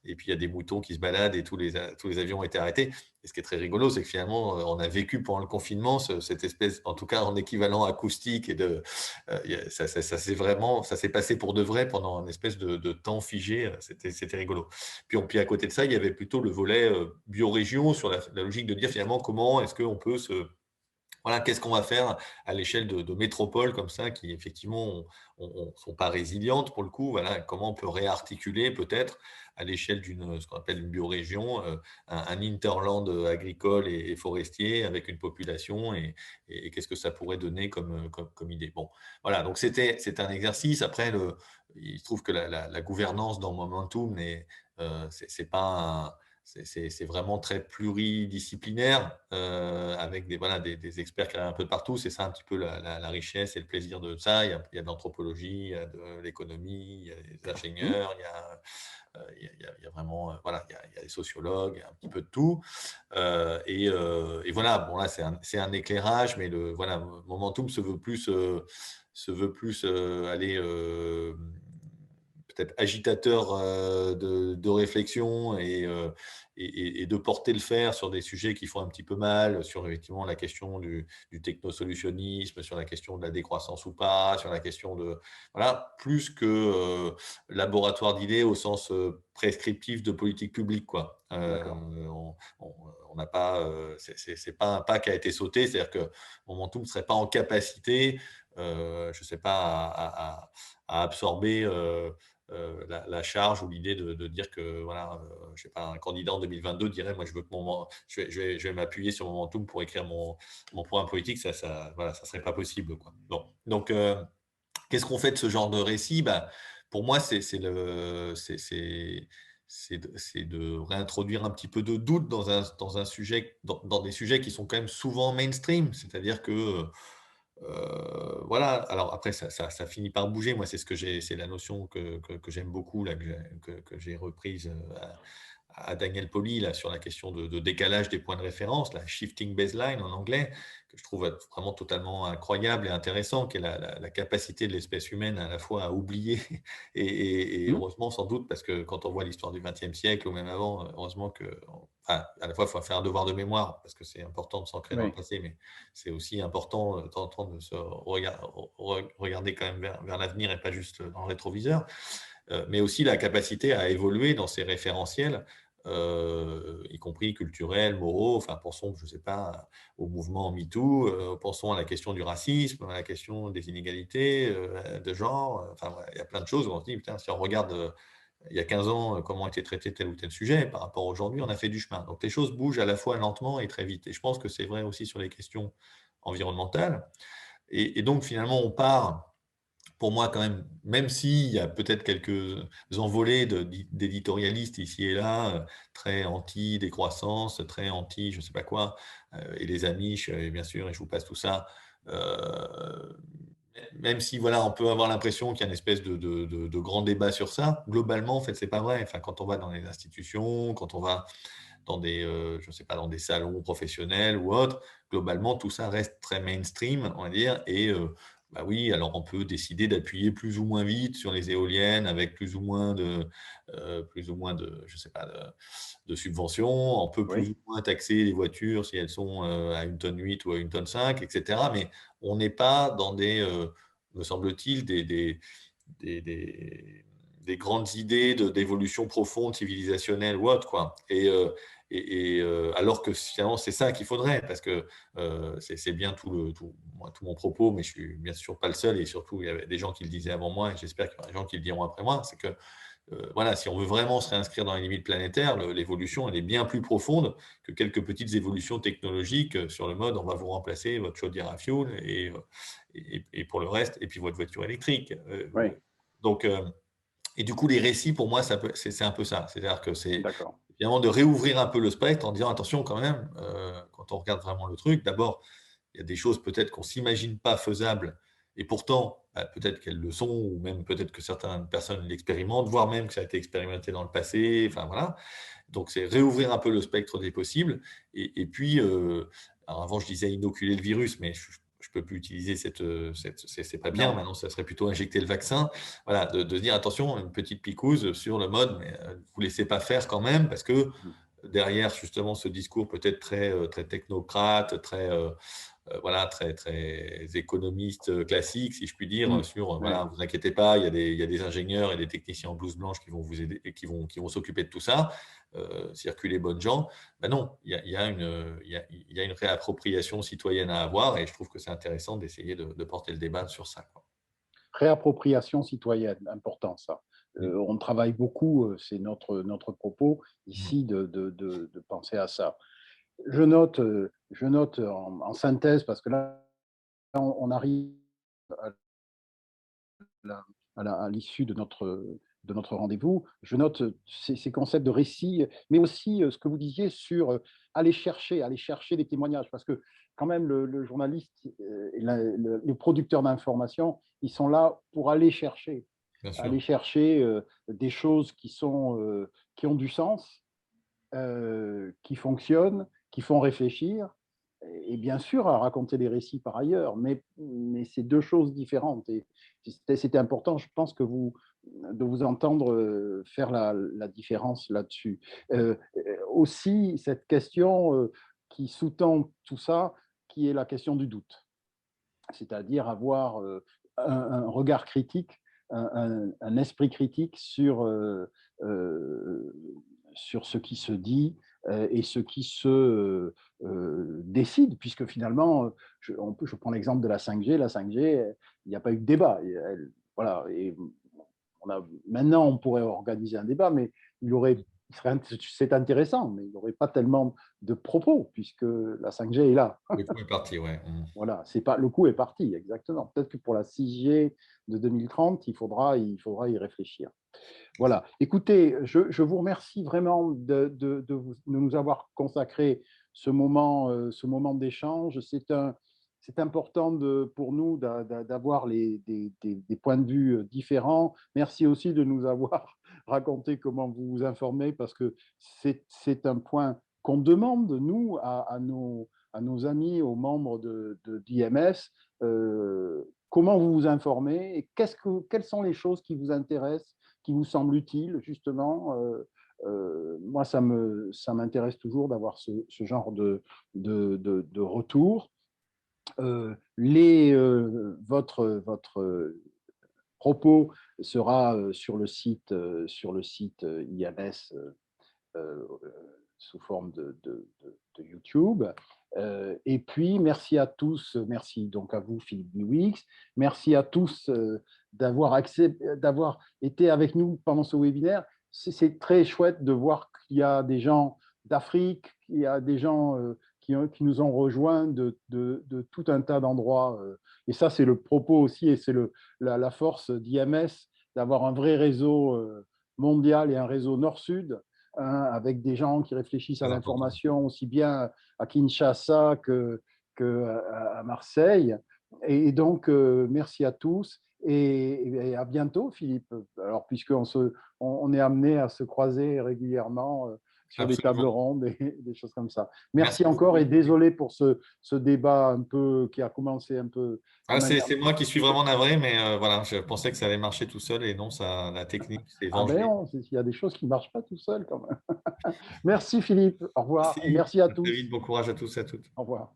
Speaker 2: il y a des moutons qui se baladent et tous les avions ont été arrêtés. Et ce qui est très rigolo, c'est que finalement, on a vécu pendant le confinement cette espèce, en tout cas en équivalent acoustique, ça s'est passé pour de vrai pendant une espèce de temps figé. C'était rigolo. Puis à côté de ça, il y avait plutôt le volet biorégion sur la logique de dire finalement comment est-ce qu'on peut voilà, qu'est-ce qu'on va faire à l'échelle de métropoles comme ça qui effectivement sont pas résilientes pour le coup. Voilà, comment on peut réarticuler peut-être à l'échelle ce qu'on appelle une biorégion, un hinterland agricole et forestier avec une population et qu'est-ce que ça pourrait donner comme idée. Bon, voilà, donc c'est un exercice. Après, il se trouve que la gouvernance dans Momentum c'est pas c'est vraiment très pluridisciplinaire, avec voilà, des experts qui arrivent un peu de partout. C'est ça un petit peu la richesse et le plaisir de ça. Il y a de l'anthropologie, il y a de l'économie, il y a des
Speaker 1: Hmm.
Speaker 2: ingénieurs, il y a vraiment, voilà, il y a des sociologues, il y a un petit peu de tout. Et voilà, bon là, c'est un éclairage, mais voilà, Momentum se veut plus aller peut-être agitateur de réflexion et de porter le fer sur des sujets qui font un petit peu mal, sur effectivement la question du technosolutionnisme, sur la question de la décroissance ou pas, sur la question de... Voilà, plus que laboratoire d'idées au sens prescriptif de politique publique, quoi.
Speaker 1: D'accord.
Speaker 2: On n'a pas... c'est pas un pas qui a été sauté, c'est-à-dire que Momentum ne serait pas en capacité, je ne sais pas, à absorber la charge ou l'idée de dire que voilà, je sais pas, un candidat en 2022 dirait moi je veux que je vais m'appuyer sur Momentum pour écrire mon programme politique, voilà, ça serait pas possible, quoi. Bon. Donc qu'est-ce qu'on fait de ce genre de récit? Bah, pour moi, c'est de réintroduire un petit peu de doute dans un sujet, dans des sujets qui sont quand même souvent mainstream. C'est-à-dire que Voilà, alors après ça finit par bouger. Moi, c'est la notion que j'aime beaucoup là, que j'ai reprise, à Daniel Pauly là, sur la question de décalage des points de référence, la shifting baseline en anglais, que je trouve être vraiment totalement incroyable et intéressant, qui est la capacité de l'espèce humaine à la fois à oublier et
Speaker 1: Mmh.
Speaker 2: heureusement sans doute parce que quand on voit l'histoire du XXe siècle ou même avant, heureusement enfin, à la fois, il faut faire un devoir de mémoire parce que c'est important de s'ancrer dans le
Speaker 1: Oui,
Speaker 2: passé, mais c'est aussi important, de temps en temps de se regarder quand même vers l'avenir et pas juste dans le rétroviseur. Mais aussi la capacité à évoluer dans ces référentiels, y compris culturels, moraux. Enfin, pensons, je ne sais pas, au mouvement MeToo, pensons à la question du racisme, à la question des inégalités, de genre. Enfin, voilà, il y a plein de choses où on se dit: «Putain, si on regarde, il y a 15 ans, comment était traité tel ou tel sujet, par rapport à aujourd'hui, on a fait du chemin». Donc les choses bougent à la fois lentement et très vite et je pense que c'est vrai aussi sur les questions environnementales et donc finalement, on part pour moi quand même, même s'il y a peut-être quelques envolées d'éditorialistes ici et là, très anti-décroissance, très anti je ne sais pas quoi, et les Amish, bien sûr, et je vous passe tout ça. Heu, Même si voilà, on peut avoir l'impression qu'il y a une espèce de grand débat sur ça, globalement, en fait, c'est pas vrai. Enfin, quand on va dans les institutions, quand on va dans des, je sais pas, dans des salons professionnels ou autres. Globalement, tout ça reste très mainstream, on va dire et bah, oui, alors on peut décider d'appuyer plus ou moins vite sur les éoliennes avec plus ou moins de je sais pas, de subventions. On peut plus
Speaker 1: oui,
Speaker 2: ou moins taxer les voitures si elles sont, à 1,8 tonne ou à 1,5 tonne et cetera. Mais on n'est pas dans me semble-t-il, des des grandes idées d'évolution profonde, civilisationnelle ou autre, quoi. Alors que finalement, c'est ça qu'il faudrait, parce que c'est bien tout mon propos, mais je suis bien sûr pas le seul, et surtout, il y avait des gens qui le disaient avant moi, et j'espère qu'il y aura des gens qui le diront après moi, c'est que voilà, si on veut vraiment se réinscrire dans les limites planétaires, l'évolution, elle est bien plus profonde que quelques petites évolutions technologiques sur le mode on va vous remplacer votre chaudière à fioul et pour le reste, et puis votre voiture électrique.
Speaker 1: oui,
Speaker 2: Donc, et du coup, les récits, pour moi, c'est un peu ça. C'est-à-dire que c'est
Speaker 1: d'accord.
Speaker 2: finalement de réouvrir un peu le spectre en disant attention quand même, quand on regarde vraiment le truc, d'abord, il y a des choses peut-être qu'on ne s'imagine pas faisables et pourtant, bah, peut-être qu'elles le sont ou même peut-être que certaines personnes l'expérimentent, voire même que ça a été expérimenté dans le passé. Enfin voilà. Donc c'est réouvrir un peu le spectre des possibles et puis, alors avant je disais inoculer le virus, mais je peux plus utiliser c'est pas bien
Speaker 1: Non.
Speaker 2: maintenant, ça serait plutôt injecter le vaccin. Voilà, de se dire: «Attention, une petite piquouse sur le mode, mais vous laissez pas faire quand même» parce que
Speaker 1: Mmh.
Speaker 2: derrière justement ce discours peut-être très technocrate, voilà, très économiste, classique, si je puis dire,
Speaker 1: Mmh.
Speaker 2: sur,
Speaker 1: Oui.
Speaker 2: voilà, vous inquiétez pas, il y a des ingénieurs et des techniciens en blouse blanche qui vont vous aider et qui vont s'occuper de tout ça, circulez bonnes gens. Ben non, il y a une réappropriation citoyenne à avoir et je trouve que c'est intéressant d'essayer de porter le débat sur ça, quoi.
Speaker 1: Réappropriation citoyenne, important ça.
Speaker 2: Mmh.
Speaker 1: On travaille beaucoup, c'est notre propos
Speaker 2: Mmh.
Speaker 1: ici de penser à ça. Je note en synthèse parce que là, on arrive à la à l'issue de notre rendez-vous. Je note, ces concepts de récit, mais aussi, ce que vous disiez sur, aller chercher des témoignages parce que quand même le journaliste, et le producteur d'information, ils sont là pour
Speaker 2: Bien sûr.
Speaker 1: aller chercher, des choses qui ont du sens, qui fonctionnent, qui font réfléchir et bien sûr à raconter des récits par ailleurs, mais c'est 2 choses différentes et c'était important, je pense que de vous entendre, faire la différence là-dessus. Aussi cette question, qui sous-tend tout ça, qui est la question du doute. C'est-à-dire avoir, un regard critique, un esprit critique heu, sur ce qui se dit, et ce qui décide puisque finalement, je prends l'exemple de la 5G. La 5G, il n'y a pas eu de débat et voilà et on a maintenant, on pourrait organiser un débat, mais il aurait c'est intéressant, mais il n'y aurait pas tellement de propos puisque la 5G est là.
Speaker 2: Le coup est parti, ouais. Mmh.
Speaker 1: Voilà, c'est pas le coup est parti, exactement. Peut-être que pour la 6G de 2030, il faudra y réfléchir. Voilà. Écoutez, je vous remercie vraiment de nous avoir consacré ce moment d'échange. c'est important pour nous d'avoir des points de vue différents. Merci aussi de nous avoir raconté comment vous vous informez, parce que c'est un point qu'on demande, nous, à nos amis, aux membres d'IMS. Comment vous vous informez et quelles sont les choses qui vous intéressent, qui vous semblent utiles, justement. Moi, ça m'intéresse toujours d'avoir ce genre de retour. Votre propos sera sur le site IMS sous forme de YouTube. Et puis, merci à tous, merci donc à vous, Philippe Biwix, merci à tous d'avoir été avec nous pendant ce webinaire. C'est très chouette de voir qu'il y a des gens d'Afrique, il y a des gens qui nous ont rejoints de tout un tas d'endroits. Et ça, c'est le propos aussi, et c'est la force d'IMS, d'avoir un vrai réseau mondial et un réseau nord-sud, hein, avec des gens qui réfléchissent à
Speaker 2: Très important.
Speaker 1: l'information aussi bien à Kinshasa qu'à Marseille. Et donc, merci à tous et à bientôt, Philippe. Alors, puisqu'on on est amené à se croiser régulièrement sur des tables
Speaker 2: Absolument.
Speaker 1: rondes et des choses comme ça.
Speaker 2: Merci
Speaker 1: Merci encore
Speaker 2: beaucoup.
Speaker 1: et désolé pour ce débat un peu qui a commencé un peu de
Speaker 2: Ah,
Speaker 1: manière…
Speaker 2: c'est moi qui suis vraiment navré, mais voilà, je pensais que ça allait marcher tout seul et non, la technique s'est
Speaker 1: Ah ben
Speaker 2: vengée.
Speaker 1: non, il y a des choses qui ne marchent pas tout seul quand même. Merci Philippe, au revoir et
Speaker 2: Merci.
Speaker 1: merci à
Speaker 2: À très
Speaker 1: tous.
Speaker 2: vite. Bon courage à tous et à toutes.
Speaker 1: Au revoir.